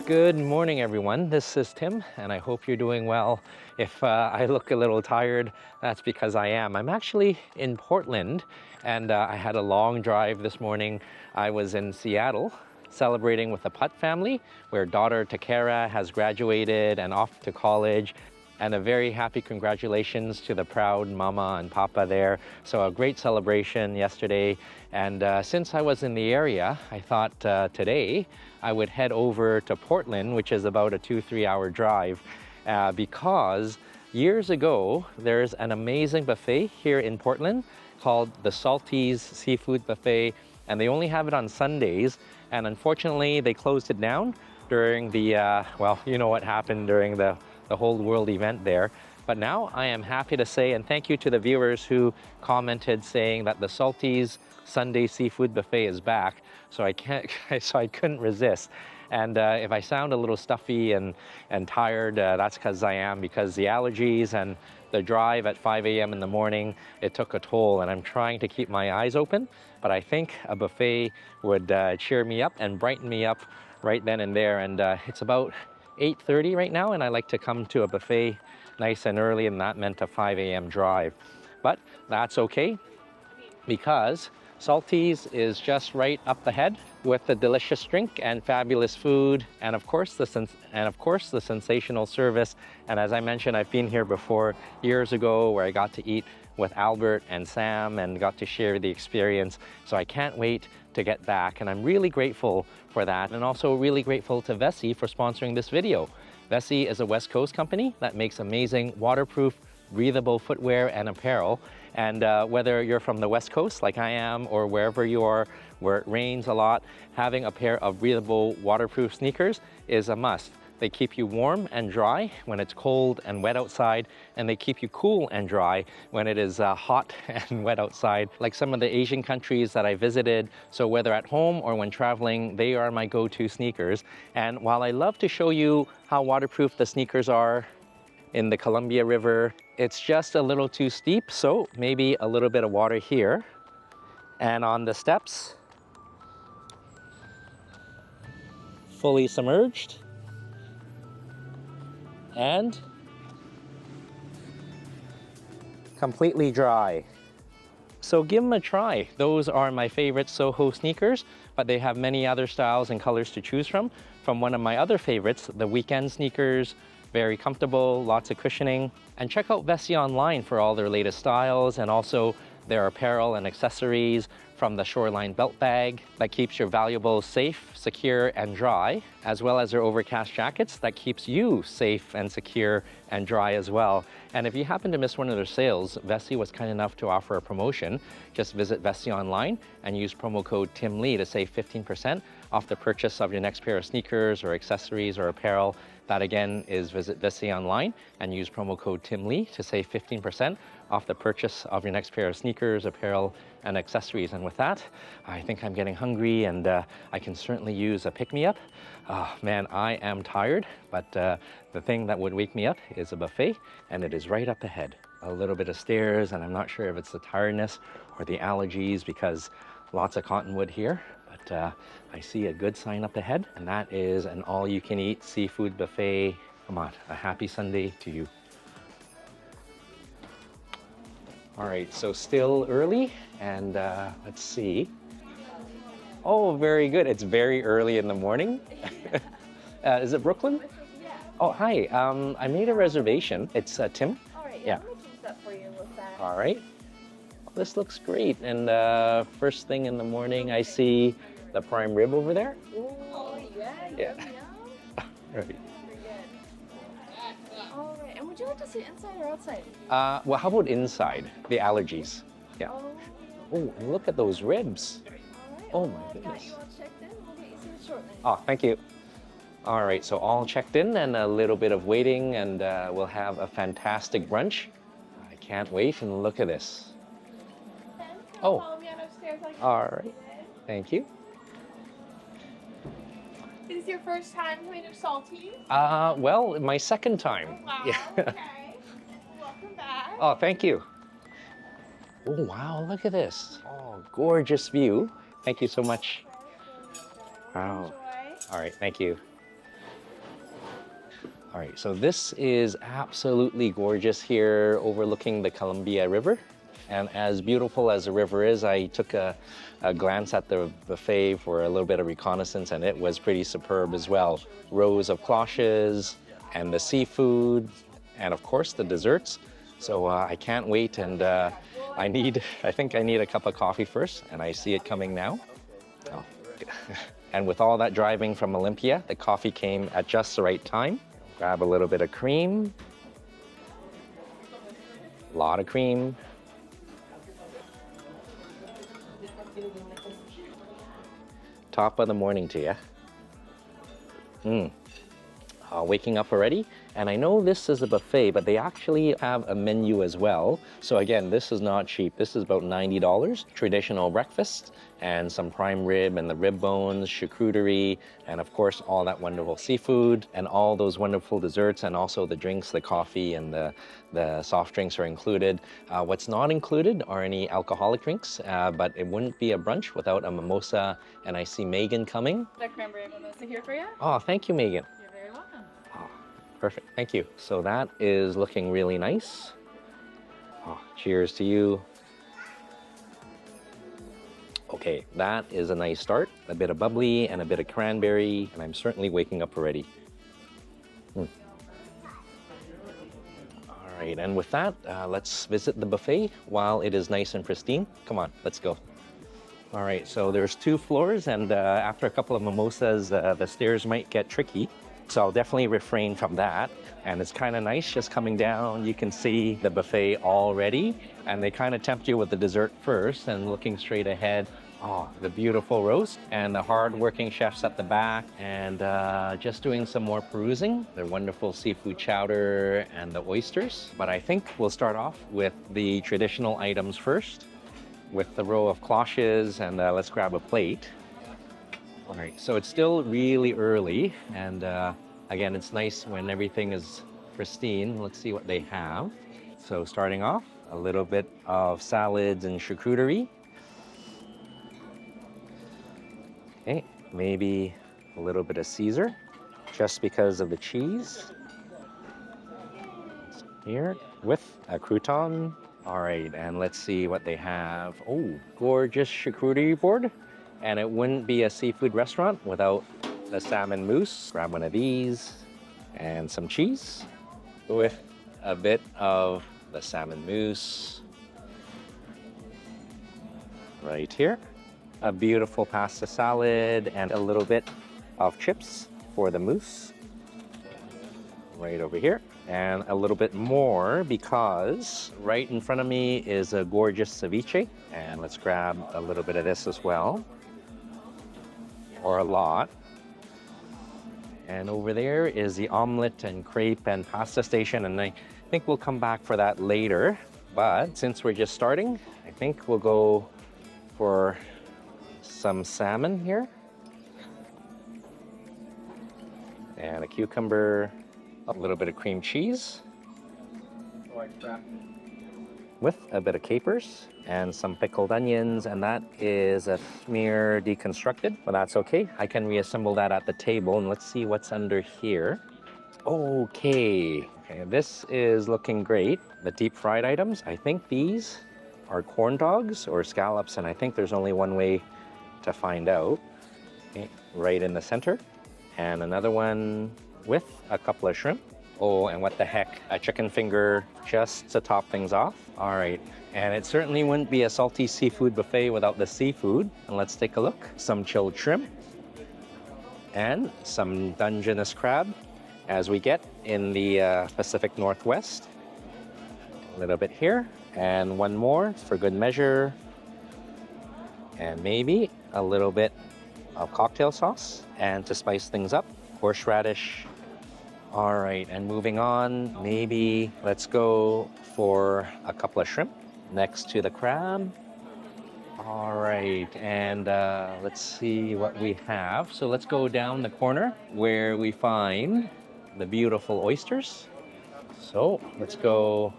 Good morning, everyone. This is Tim, and I hope you're doing well. If I look a little tired, that's because I am. I'm actually in Portland, and I had a long drive this morning. I was in Seattle celebrating with the Putt family, where daughter Takara has graduated and off to college. And a very happy congratulations to the proud mama and papa there. So a great celebration yesterday. And since I was in the area, I thought today I would head over to Portland, which is about a 2-3 hour drive, because years ago, there's an amazing buffet here in Portland called the Salties Seafood Buffet, and they only have it on Sundays. And unfortunately, they closed it down during the, well, you know what happened during the whole world event there. But now I am happy to say, and thank you to the viewers who commented saying that the Salties Sunday Seafood Buffet is back. So I couldn't resist. And if I sound a little stuffy and tired, that's because I am, because the allergies and the drive at 5 a.m. in the morning, it took a toll, and I'm trying to keep my eyes open. But I think a buffet would cheer me up and brighten me up right then and there. And it's about 8:30 right now, and I like to come to a buffet nice and early, and that meant a 5 a.m. drive. But that's okay, because Salties is just right up ahead with the delicious drink and fabulous food, and of course the sensational service. And as I mentioned, I've been here before years ago, where I got to eat with Albert and Sam and got to share the experience. So I can't wait to get back, and I'm really grateful for that, and also really grateful to Vessi for sponsoring this video. Vessi is a West Coast company that makes amazing waterproof, breathable footwear and apparel. And whether you're from the West Coast like I am, or wherever you are where it rains a lot, having a pair of breathable waterproof sneakers is a must. They keep you warm and dry when it's cold and wet outside, and they keep you cool and dry when it is hot and wet outside, like some of the Asian countries that I visited. So whether at home or when traveling, they are my go-to sneakers. And while I love to show you how waterproof the sneakers are in the Columbia River, it's just a little too steep, so maybe a little bit of water here. And on the steps, fully submerged, and completely dry. So give them a try. Those are my favorite Soho sneakers, but they have many other styles and colors to choose from one of my other favorites, the weekend sneakers. Very comfortable, lots of cushioning. And check out Vessi online for all their latest styles, and also their apparel and accessories, from the Shoreline belt bag that keeps your valuables safe, secure, and dry, as well as their overcast jackets that keeps you safe and secure and dry as well. And if you happen to miss one of their sales, Vessi was kind enough to offer a promotion. Just visit Vessi online and use promo code TimLee to save 15% off the purchase of your next pair of sneakers or accessories or apparel. That again is visit Vessi online and use promo code TimLee to save 15% off the purchase of your next pair of sneakers, apparel, and accessories. And with that, I think I'm getting hungry, and I can certainly use a pick-me-up. Oh man, I am tired, but the thing that would wake me up is a buffet, and it is right up ahead. A little bit of stairs, and I'm not sure if it's the tiredness or the allergies, because lots of cottonwood here. But I see a good sign up ahead, and that is an all-you-can-eat seafood buffet. Come on, a happy Sunday to you. All right, so still early, and let's see. Oh, very good. It's very early in the morning. Is it Brooklyn? Yeah. Oh, hi. I made a reservation. It's Tim. All right, Yeah. let me change that for you with that. All right. Well, this looks great. And first thing in the morning, I see the prime rib over there. Oh, yeah. Yeah. Yum. Right. Very good. All right, and would you like to sit inside or outside? Well, how about inside? The allergies. Yeah. Oh, and look at those ribs. All Oh right. my Got goodness. you all checked in. We'll get you seated shortly. Oh, thank you. All right, so all checked in, and a little bit of waiting, and we'll have a fantastic brunch. I can't wait, and look at this. Oh. Follow me on upstairs. All right. Thank you. Is this your first time coming to Salty? Well, my second time. Wow. Yeah. Okay. Welcome back. Oh, thank you. Oh, wow, look at this. Oh, gorgeous view. Thank you so much. Wow. Enjoy. All right, thank you. All right, so this is absolutely gorgeous here overlooking the Columbia River. And as beautiful as the river is, I took a glance at the buffet for a little bit of reconnaissance, and it was pretty superb as well. Rows of cloches and the seafood, and of course the desserts. So I can't wait, and I think I need a cup of coffee first, and I see it coming now. Oh. And with all that driving from Olympia, the coffee came at just the right time. Grab a little bit of cream. A lot of cream. Top of the morning to you. Waking up already? And I know this is a buffet, but they actually have a menu as well. So again, this is not cheap. This is about $90. Traditional breakfast and some prime rib and the rib bones, charcuterie, and of course all that wonderful seafood and all those wonderful desserts, and also the drinks, the coffee and the soft drinks are included. What's not included are any alcoholic drinks, but it wouldn't be a brunch without a mimosa. And I see Megan coming. The cranberry mimosa here for you. Oh, thank you, Megan. You're very welcome. Perfect, thank you. So that is looking really nice. Oh, cheers to you. Okay, that is a nice start. A bit of bubbly and a bit of cranberry, and I'm certainly waking up already. All right, and with that, let's visit the buffet while it is nice and pristine. Come on, let's go. All right, so there's 2 floors, and after a couple of mimosas, the stairs might get tricky. So I'll definitely refrain from that. And it's kind of nice just coming down. You can see the buffet already, and they kind of tempt you with the dessert first. And looking straight ahead, oh, the beautiful roast and the hard-working chefs at the back, and just doing some more perusing. Their wonderful seafood chowder and the oysters. But I think we'll start off with the traditional items first, with the row of cloches, and let's grab a plate. All right, so it's still really early, and again, it's nice when everything is pristine. Let's see what they have. So starting off, a little bit of salads and charcuterie. Okay, maybe a little bit of Caesar, just because of the cheese. Here, with a crouton. All right, and let's see what they have. Oh, gorgeous charcuterie board. And it wouldn't be a seafood restaurant without the salmon mousse. Grab one of these and some cheese with a bit of the salmon mousse right here. A beautiful pasta salad and a little bit of chips for the mousse right over here. And a little bit more because right in front of me is a gorgeous ceviche. And let's grab a little bit of this as well. Or a lot. And over there is the omelet and crepe and pasta station, and I think we'll come back for that later. But since we're just starting, I think we'll go for some salmon here. And a cucumber, a little bit of cream cheese. With a bit of capers and some pickled onions, and that is a smear deconstructed, but that's okay. I can reassemble that at the table, and let's see what's under here. Okay, this is looking great. The deep fried items, I think these are corn dogs or scallops, and I think there's only one way to find out. Okay, right in the center, and another one with a couple of shrimp. Oh, and what the heck, a chicken finger just to top things off. All right, and it certainly wouldn't be a salty seafood buffet without the seafood. And let's take a look. Some chilled shrimp and some dungeness crab, as we get in the Pacific Northwest. A little bit here, and one more for good measure. And maybe a little bit of cocktail sauce, and to spice things up, horseradish. All right, and moving on, maybe let's go for a couple of shrimp next to the crab. All right, and let's see what we have. So let's go down the corner where we find the beautiful oysters. So let's go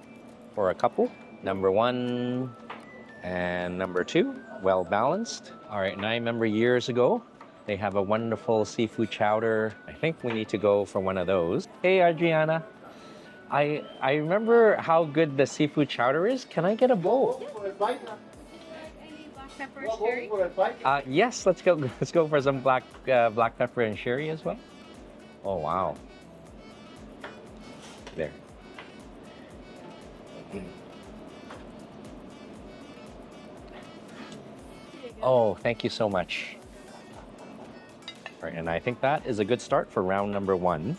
for a couple. Number 1 and number 2, well balanced. All right, and I remember years ago They have a wonderful seafood chowder. I think we need to go for one of those. Hey, Adriana. I remember how good the seafood chowder is. Can I get a bowl? Any black pepper and sherry? Yes, let's go. Let's go for some black pepper and sherry as well. Oh wow! There. Oh, thank you so much. All right, and I think that is a good start for round number 1.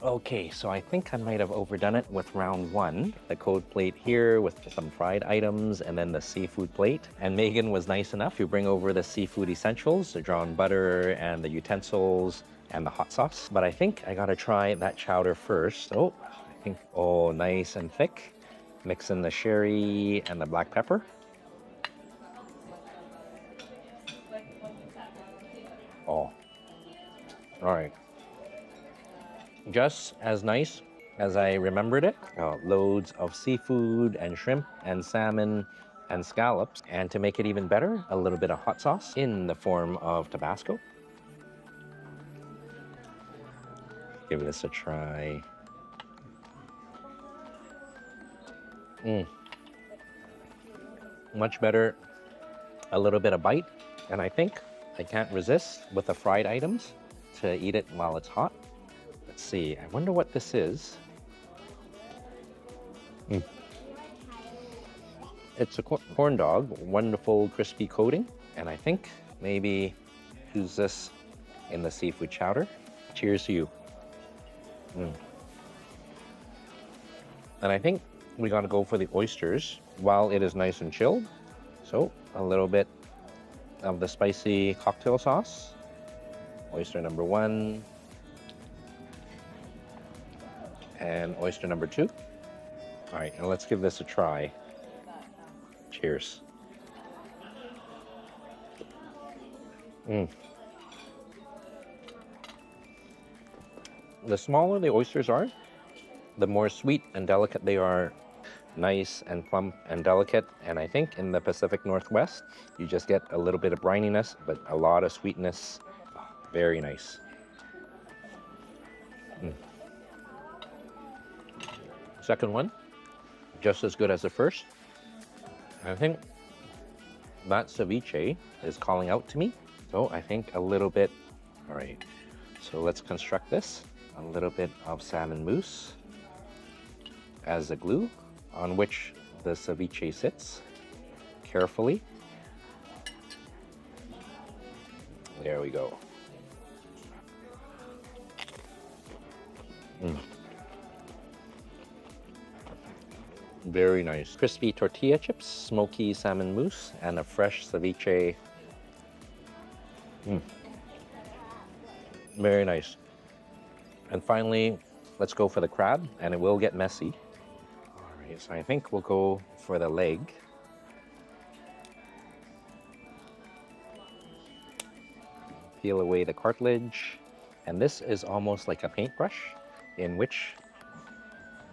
Okay, so I think I might have overdone it with round 1. The cold plate here with some fried items and then the seafood plate. And Megan was nice enough to bring over the seafood essentials, the drawn butter and the utensils and the hot sauce. But I think I gotta try that chowder first. Oh, I think, oh, nice and thick. Mix in the sherry and the black pepper. Oh, all right. Just as nice as I remembered it. Loads of seafood and shrimp and salmon and scallops. And to make it even better, a little bit of hot sauce in the form of Tabasco. Give this a try. Much better, a little bit of bite. And I think I can't resist with the fried items to eat it while it's hot. Let's see, I wonder what this is. It's a corn dog, wonderful crispy coating. And I think maybe use this in the seafood chowder. Cheers to you. And I think we gotta go for the oysters while it is nice and chilled. So a little bit of the spicy cocktail sauce. Oyster number 1. And oyster number 2. All right, and let's give this a try. Cheers. The smaller the oysters are, the more sweet and delicate they are. Nice and plump and delicate. And I think in the Pacific Northwest, you just get a little bit of brininess, but a lot of sweetness. Very nice. Second one, just as good as the first. I think that ceviche is calling out to me. So I think a little bit, all right. So let's construct this. A little bit of salmon mousse as the glue on which the ceviche sits carefully. There we go. Very nice. Crispy tortilla chips, smoky salmon mousse, and a fresh ceviche. Very nice. And finally, let's go for the crab, and it will get messy. All right, so I think we'll go for the leg. Peel away the cartilage. And this is almost like a paintbrush in which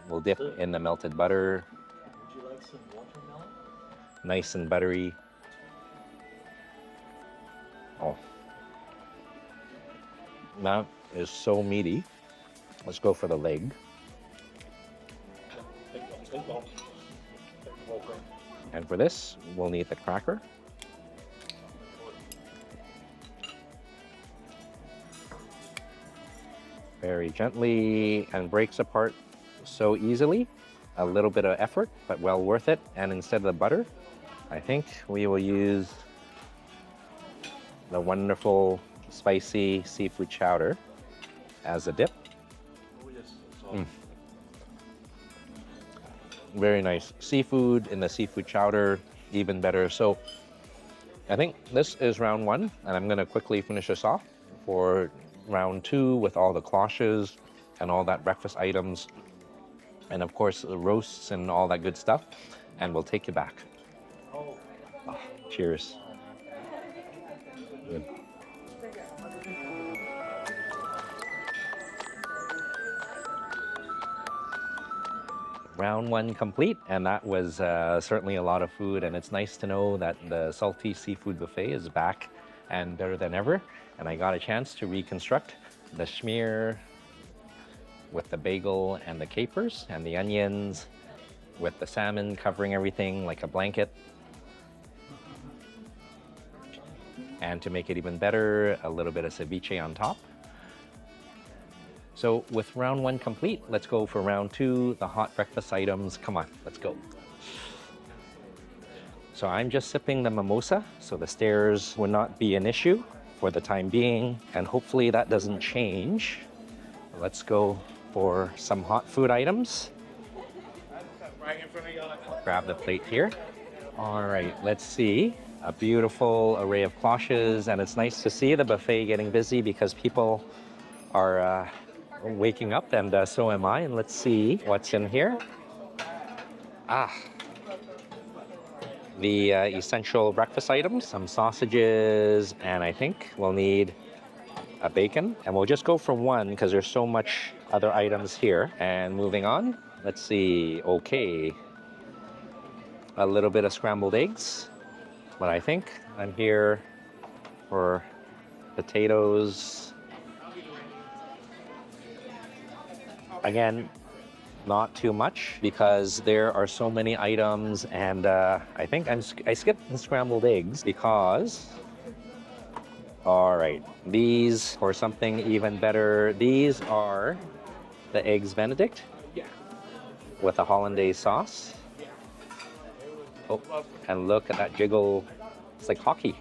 we'll dip in the melted butter. Would you like some watermelon? Nice and buttery. Oh, that is so meaty. Let's go for the leg. And for this, we'll need the cracker. Very gently, and breaks apart so easily. A little bit of effort, but well worth it. And instead of the butter, I think we will use the wonderful spicy seafood chowder as a dip. Oh yes. Very nice. Seafood in the seafood chowder, even better. So I think this is round 1, and I'm gonna quickly finish this off for round 2 with all the cloches and all that breakfast items. And of course, the roasts and all that good stuff. And we'll take you back. Oh. Cheers. Good. Round one complete, and that was certainly a lot of food. And it's nice to know that the Salty Seafood Buffet is back and better than ever. And I got a chance to reconstruct the schmear with the bagel and the capers and the onions, with the salmon covering everything like a blanket. And to make it even better, a little bit of ceviche on top. So with round one complete, let's go for round two, the hot breakfast items. Come on, let's go. So I'm just sipping the mimosa, so the stairs would not be an issue for the time being, and hopefully that doesn't change. Let's go for some hot food items. Grab the plate here. All right, let's see. A beautiful array of cloches, and it's nice to see the buffet getting busy because people are waking up, and so am I. And let's see what's in here. The essential breakfast items, some sausages, and I think we'll need a bacon. And we'll just go for one because there's so much other items here. And moving on, let's see. Okay, a little bit of scrambled eggs, but I think I'm here for potatoes. Again, not too much because there are so many items, and I think I skipped the scrambled eggs because, all right, these, for something even better, these are the eggs Benedict with a hollandaise sauce. Oh, and look at that jiggle. It's like hockey.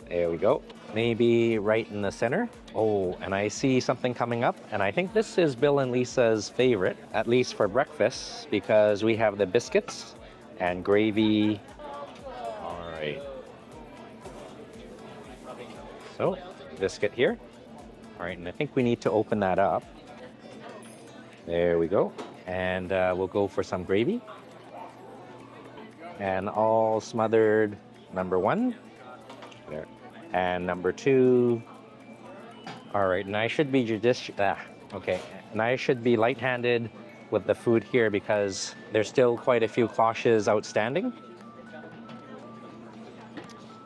There we go. Maybe right in the center. Oh, and I see something coming up, and I think this is Bill and Lisa's favorite, at least for breakfast, because we have the biscuits and gravy. All right. So, biscuit here. All right, and I think we need to open that up. There we go. And we'll go for some gravy. And all smothered, number one. There. And number two. All right, and I should be okay. And I should be light-handed with the food here because there's still quite a few cloches outstanding.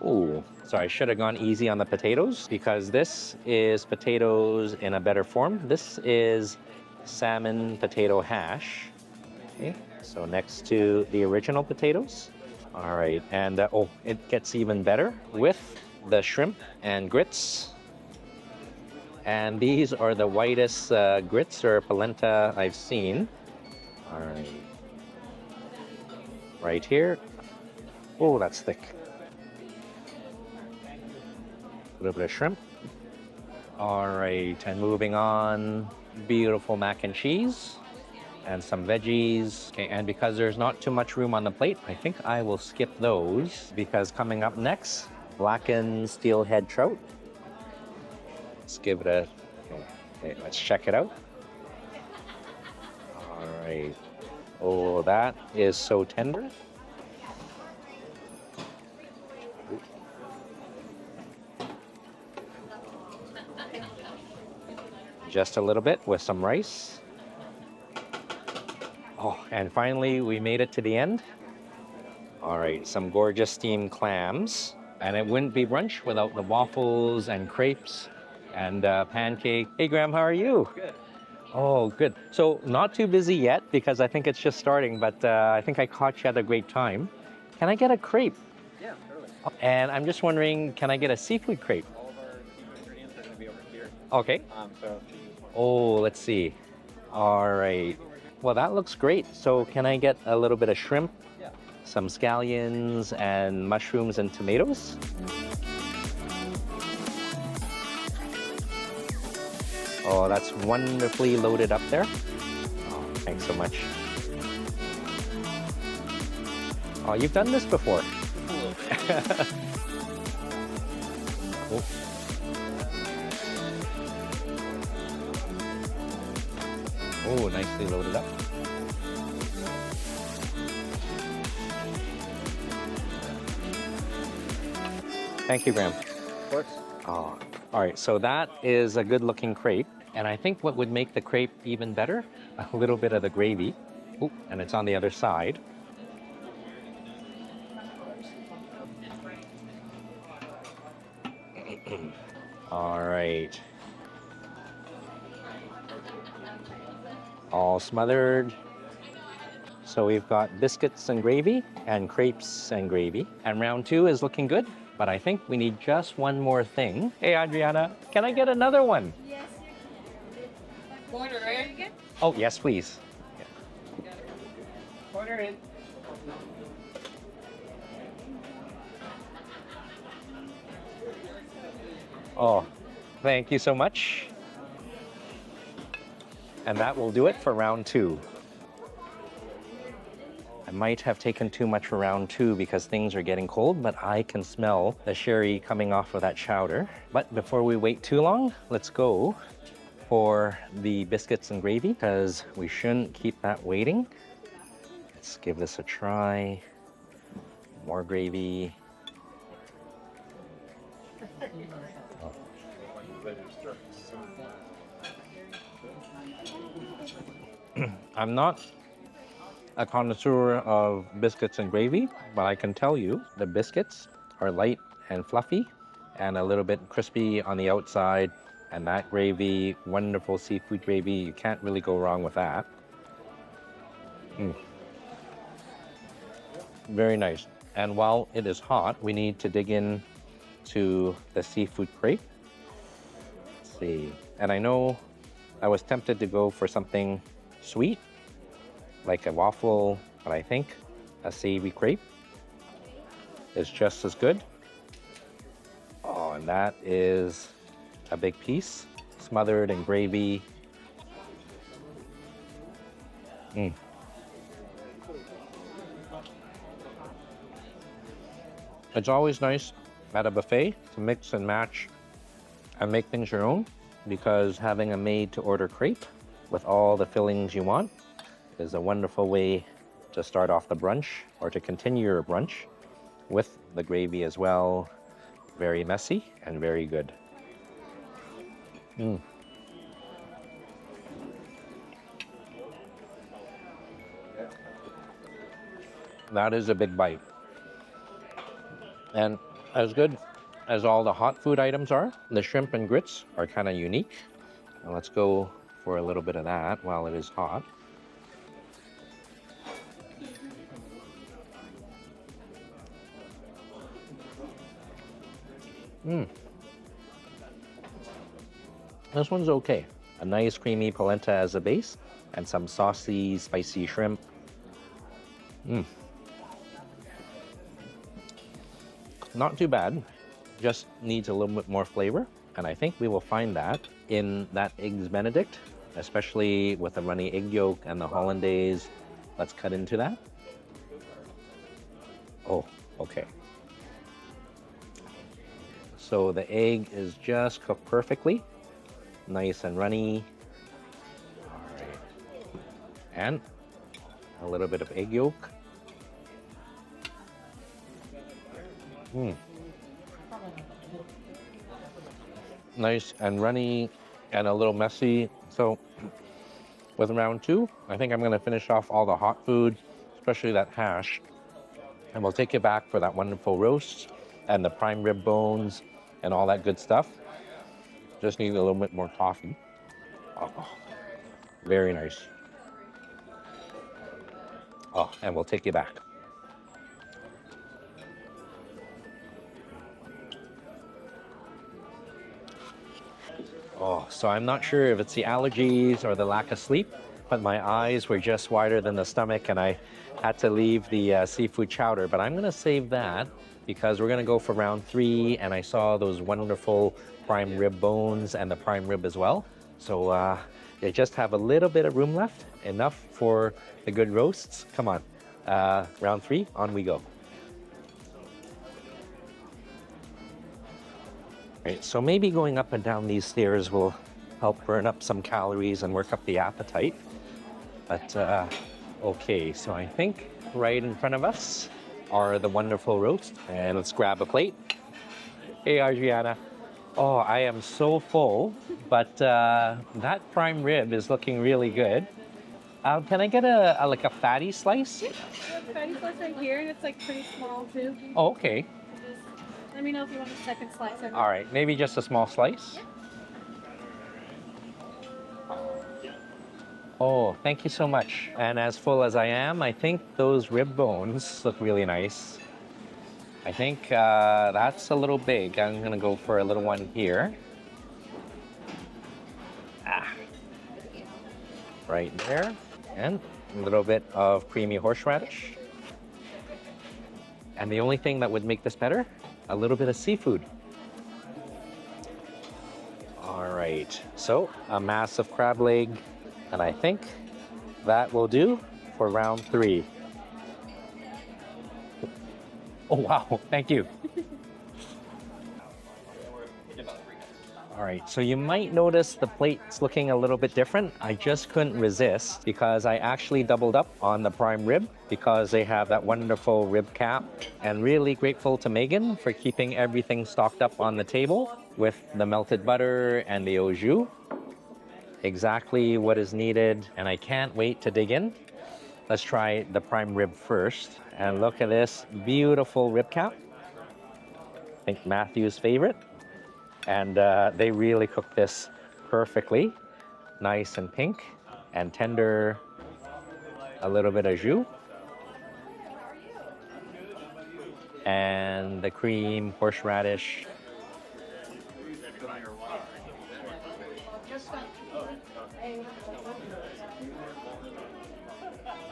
Ooh, so I should have gone easy on the potatoes because this is potatoes in a better form. This is salmon potato hash. Okay, so next to the original potatoes. All right, and oh, it gets even better with the shrimp and grits. And these are the whitest grits or polenta I've seen. All right. Right here. Oh, that's thick. A little bit of shrimp. All right, and moving on, beautiful mac and cheese and some veggies. Okay, and because there's not too much room on the plate, I think I will skip those because coming up next, blackened steelhead trout. Let's give it a, okay, let's check it out. All right. Oh, that is so tender. Just a little bit with some rice. Oh, and finally we made it to the end. All right, some gorgeous steamed clams. And it wouldn't be brunch without the waffles and crepes and pancake. Hey, Graham, how are you? Good. Oh, good. So not too busy yet because I think it's just starting, but I think I caught you at a great time. Can I get a crepe? Yeah, totally. And I'm just wondering, can I get a seafood crepe? All of our seafood ingredients are going to be over here. Okay. So Oh, let's see. All right. Well, that looks great. So can I get a little bit of shrimp, yeah. some scallions, and mushrooms and tomatoes? Oh, that's wonderfully loaded up there. Oh, thanks so much. Oh, you've done this before. Oh. Oh, nicely loaded up. Thank you, Graham. Of course. Oh, all right, so that is a good-looking crepe. And I think what would make the crepe even better, a little bit of the gravy. Ooh, and it's on the other side. All right. All smothered. So we've got biscuits and gravy and crepes and gravy. And round two is looking good, but I think we need just one more thing. Hey, Adriana, can I get another one? Yes, you can. Order it again? Oh, yes, please. Order it. Oh, thank you so much. And that will do it for round two. I might have taken too much for round two because things are getting cold, but I can smell the sherry coming off of that chowder. But before we wait too long, let's go for the biscuits and gravy because we shouldn't keep that waiting. Let's give this a try. More gravy. I'm not a connoisseur of biscuits and gravy, but I can tell you the biscuits are light and fluffy and a little bit crispy on the outside. And that gravy, wonderful seafood gravy, you can't really go wrong with that. Very nice. And while it is hot, we need to dig in to the seafood crepe. Let's see. And I know I was tempted to go for something sweet, like a waffle, but I think a savory crepe is just as good. Oh, and that is a big piece, smothered in gravy. It's always nice at a buffet to mix and match and make things your own, because having a made-to-order crepe with all the fillings you want is a wonderful way to start off the brunch or to continue your brunch with the gravy as well. Very messy and very good. That is a big bite. And as good as all the hot food items are, the shrimp and grits are kind of unique. And let's go for a little bit of that while it is hot. This one's okay. A nice creamy polenta as a base and some saucy, spicy shrimp. Not too bad, just needs a little bit more flavor. And I think we will find that in that Eggs Benedict, especially with the runny egg yolk and the hollandaise. Let's cut into that. Oh, okay. So the egg is just cooked perfectly, nice and runny. All right. And a little bit of egg yolk. Nice and runny and a little messy. So with round two, I think I'm going to finish off all the hot food, especially that hash. And we'll take it back for that wonderful roast and the prime rib bones and all that good stuff. Just need a little bit more coffee. Oh, very nice. Oh, and we'll take you back. Oh, so I'm not sure if it's the allergies or the lack of sleep, but my eyes were just wider than the stomach and I had to leave the seafood chowder. But I'm going to save that because we're going to go for round three, and I saw those wonderful prime rib bones and the prime rib as well. So they just have a little bit of room left, enough for the good roasts. Come on, round three, on we go. Right, so maybe going up and down these stairs will help burn up some calories and work up the appetite. But okay, so I think right in front of us are the wonderful roasts. And let's grab a plate. Hey, Adriana. Oh, I am so full, but that prime rib is looking really good. Can I get like a fatty slice? Yeah. Fatty slice right here, and it's like pretty small too. Oh, okay. Just let me know if you want a second slice. All right, maybe just a small slice. Yeah. Oh, thank you so much. And as full as I am, I think those rib bones look really nice. I think that's a little big. I'm gonna go for a little one here. Ah, right there. And a little bit of creamy horseradish. And the only thing that would make this better, a little bit of seafood. All right, so a massive crab leg, and I think that will do for round 3. Oh, wow, thank you. All right, so you might notice the plate's looking a little bit different. I just couldn't resist because I actually doubled up on the prime rib because they have that wonderful rib cap. And really grateful to Megan for keeping everything stocked up on the table with the melted butter and the au jus. Exactly what is needed, and I can't wait to dig in. Let's try the prime rib first. And look at this beautiful rib cap. I think Matthew's favorite. And they really cooked this perfectly. Nice and pink and tender. A little bit of jus. And the cream, horseradish.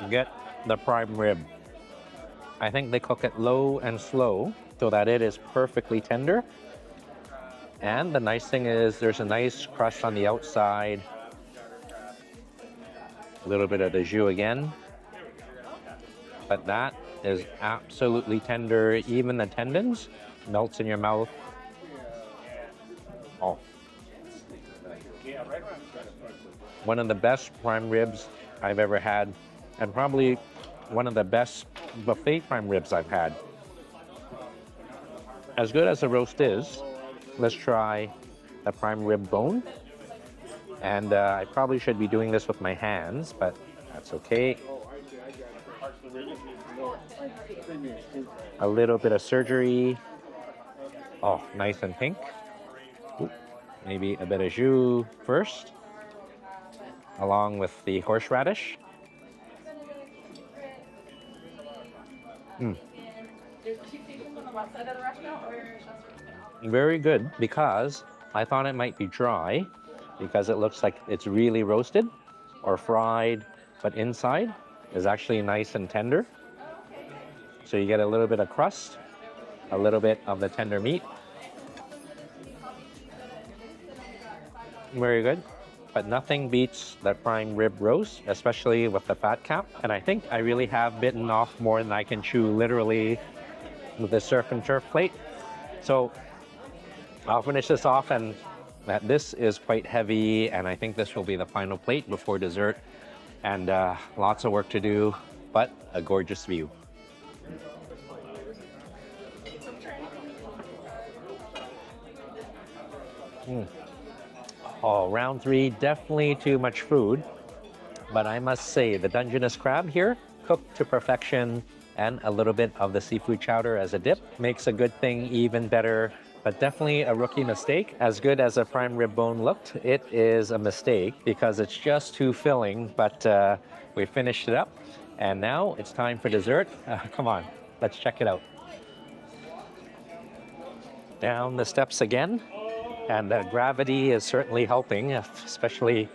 Get the prime rib. I think they cook it low and slow so that it is perfectly tender. And the nice thing is there's a nice crust on the outside. A little bit of the jus again. But that is absolutely tender. Even the tendons melts in your mouth. Oh. One of the best prime ribs I've ever had, and probably one of the best buffet prime ribs I've had. As good as the roast is, let's try the prime rib bone. And I probably should be doing this with my hands, but that's okay. A little bit of surgery. Oh, nice and pink. Ooh, maybe a bit of jus first, along with the horseradish. Very good, because I thought it might be dry because it looks like it's really roasted or fried, but inside is actually nice and tender. So you get a little bit of crust, a little bit of the tender meat. Very good, but nothing beats that prime rib roast, especially with the fat cap. And I think I really have bitten off more than I can chew, literally, with the surf and turf plate. So I'll finish this off, and this is quite heavy, and I think this will be the final plate before dessert. And lots of work to do, but a gorgeous view. Oh, round 3, definitely too much food. But I must say, the dungeness crab here, cooked to perfection, and a little bit of the seafood chowder as a dip makes a good thing even better. But definitely a rookie mistake. As good as a prime rib bone looked, it is a mistake because it's just too filling. But we finished it up, and now it's time for dessert. Come on, let's check it out. Down the steps again, and gravity is certainly helping, especially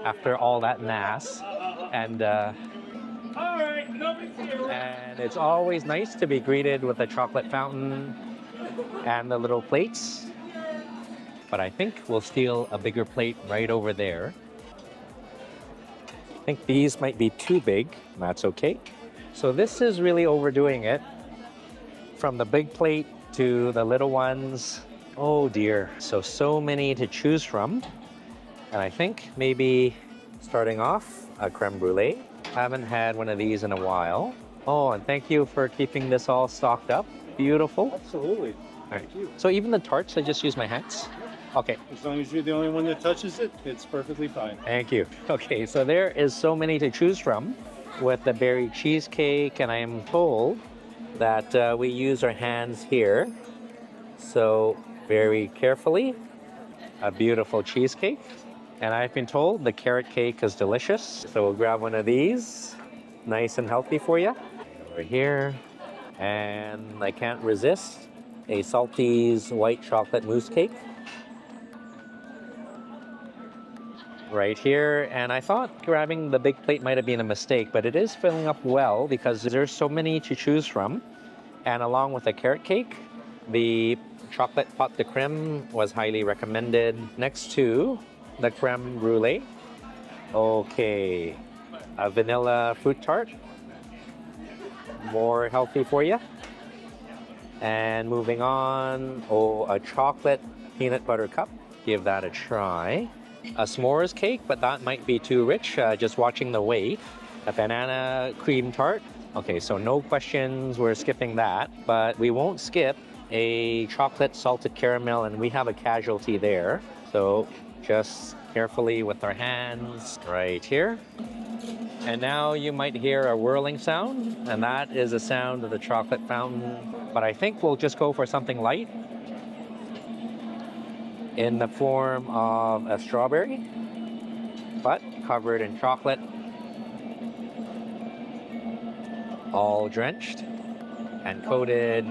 after all that mass. And it's always nice to be greeted with a chocolate fountain and the little plates. But I think we'll steal a bigger plate right over there. I think these might be too big, and that's okay. So this is really overdoing it. From the big plate to the little ones. Oh dear. So many to choose from. And I think maybe starting off a creme brulee. Haven't had one of these in a while. Oh, and thank you for keeping this all stocked up. Beautiful. Absolutely. All right. So even the tarts, I just use my hands? Okay, As long as you're the only one that touches it, it's perfectly fine. thank you. Okay, so there is so many to choose from with the berry cheesecake, and I am told that we use our hands here. So very carefully, a beautiful cheesecake. And I've been told the carrot cake is delicious. So we'll grab one of these, nice and healthy for you. Over here. And I can't resist a Salty's white chocolate mousse cake. Right here. And I thought grabbing the big plate might have been a mistake, but it is filling up well because there's so many to choose from. And along with the carrot cake, the chocolate pâte de crème was highly recommended next to the creme brulee. Okay, a vanilla fruit tart, more healthy for you. And moving on, a chocolate peanut butter cup. Give that a try. A s'mores cake, but that might be too rich, just watching the weight. A banana cream tart. Okay, so no questions, we're skipping that, but we won't skip a chocolate salted caramel, and we have a casualty there. So just carefully with our hands right here. And now you might hear a whirling sound, and that is a sound of the chocolate fountain. But I think we'll just go for something light in the form of a strawberry, but covered in chocolate, all drenched and coated.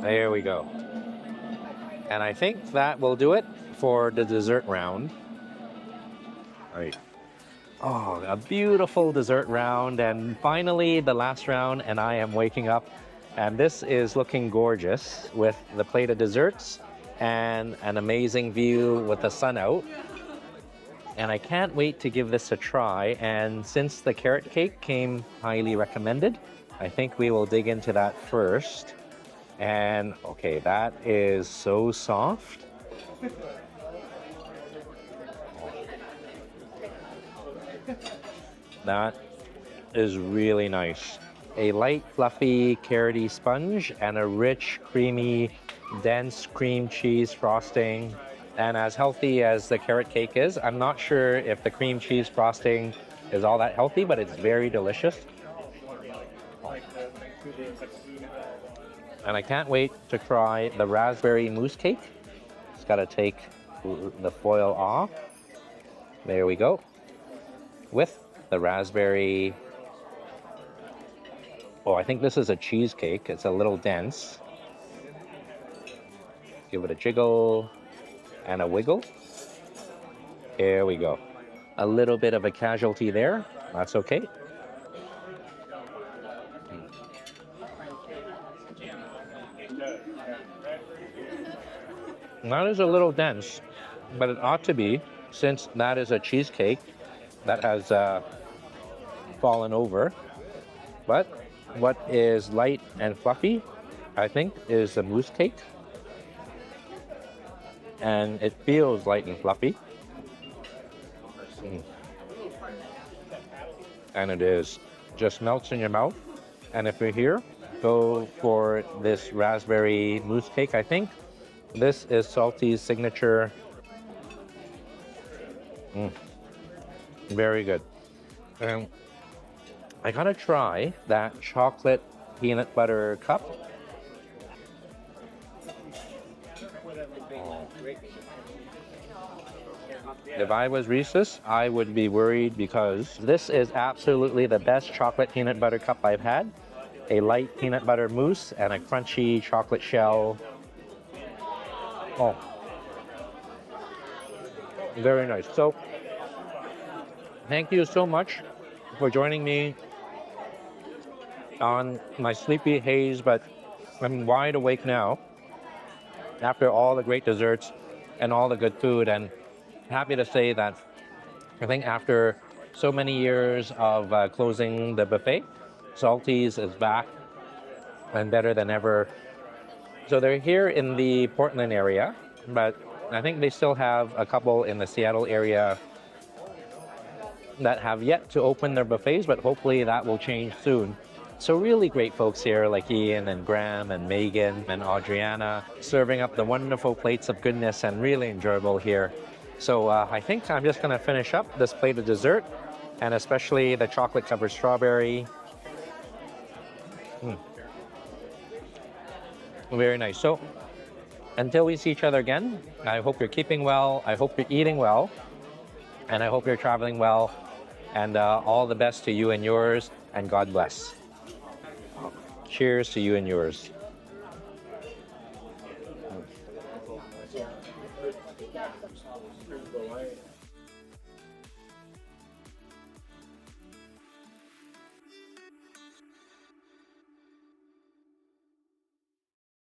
There we go. And I think that will do it for the dessert round. All right. Oh, a beautiful dessert round. And finally, the last round, and I am waking up. And this is looking gorgeous with the plate of desserts and an amazing view with the sun out. And I can't wait to give this a try. And since the carrot cake came highly recommended, I think we will dig into that first. And okay, that is so soft. That is really nice. A light, fluffy, carroty sponge and a rich, creamy, dense cream cheese frosting. And as healthy as the carrot cake is, I'm not sure if the cream cheese frosting is all that healthy, but it's very delicious. And I can't wait to try the raspberry mousse cake. Just gotta take the foil off. There we go. With the raspberry. Oh, I think this is a cheesecake. It's a little dense. Give it a jiggle and a wiggle. Here we go. A little bit of a casualty there. That's okay. That is a little dense, but it ought to be, since that is a cheesecake that has fallen over. But what is light and fluffy, I think, is a mousse cake. And it feels light and fluffy. And it is. Just melts in your mouth. And if you're here, go for this raspberry mousse cake, I think. This is Salty's signature. Very good. And I gotta try that chocolate peanut butter cup. If I was Reese's, I would be worried because this is absolutely the best chocolate peanut butter cup I've had. A light peanut butter mousse and a crunchy chocolate shell. Oh, very nice. So, thank you so much for joining me on my sleepy haze, but I'm wide awake now after all the great desserts and all the good food, and happy to say that I think after so many years of closing the buffet, Salty's is back and better than ever. So they're here in the Portland area, but I think they still have a couple in the Seattle area that have yet to open their buffets, but hopefully that will change soon. So really great folks here like Ian and Graham and Megan and Adriana serving up the wonderful plates of goodness and really enjoyable here. So I think I'm just going to finish up this plate of dessert and especially the chocolate covered strawberry. Very nice. So until we see each other again, I hope you're keeping well. I hope you're eating well. And I hope you're traveling well. And all the best to you and yours. And God bless. Cheers to you and yours.